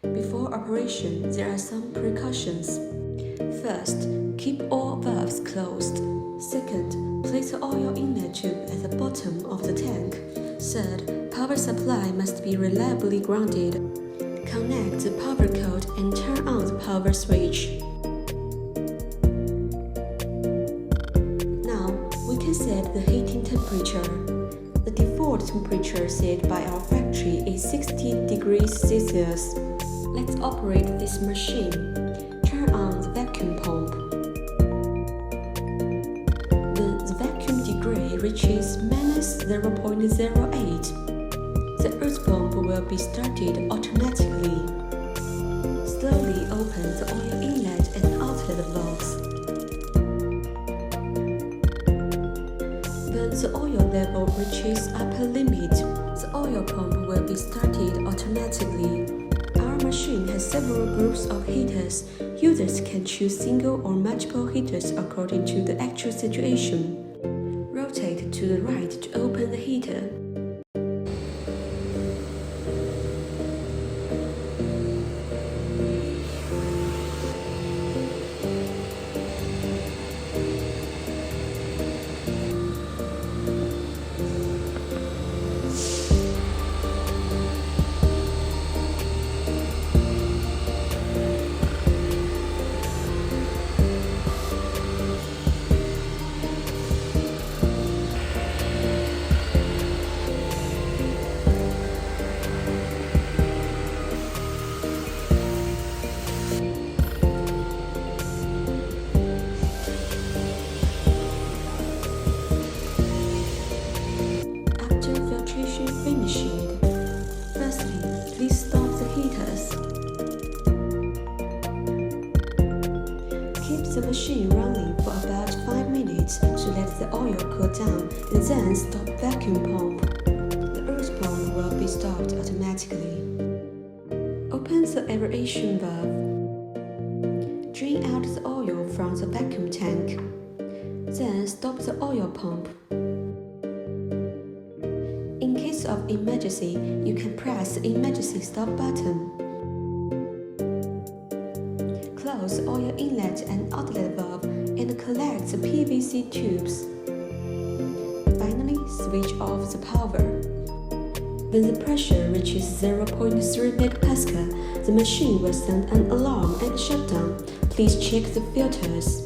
Before operation, there are some precautions. First, keep all valves closed. Second, place the oil inlet tube at the bottom of the tank. Third, power supply must be reliably grounded. Connect the power cord and turn on the power switch. Now, we can set the heating temperature. The default temperature set by our factory is 60 degrees Celsius. Let's operate this machine. Turn on the vacuum pump. When the vacuum degree reaches -0.08, the earth pump will be started automatically. Slowly open the oil inlet and outlet valves. When the oil level reaches upper limit, the oil pump will be started automatically. Our machine has several groups of heaters. Users can choose single or multiple heaters according to the actual situation. Rotate to the right to open the heater. Finishing. Firstly, please stop the heaters. Keep the machine running for about 5 minutes to let the oil cool down and then stop vacuum pump. The earth pump will be stopped automatically. Open the aeration valve. Drain out the oil from the vacuum tank. Then stop the oil pump. In case of emergency, you can press the emergency stop button. Close the oil inlet and outlet valve and collect the PVC tubes. Finally, switch off the power. When the pressure reaches 0.3 megapascal, the machine will send an alarm and shut down. Please check the filters.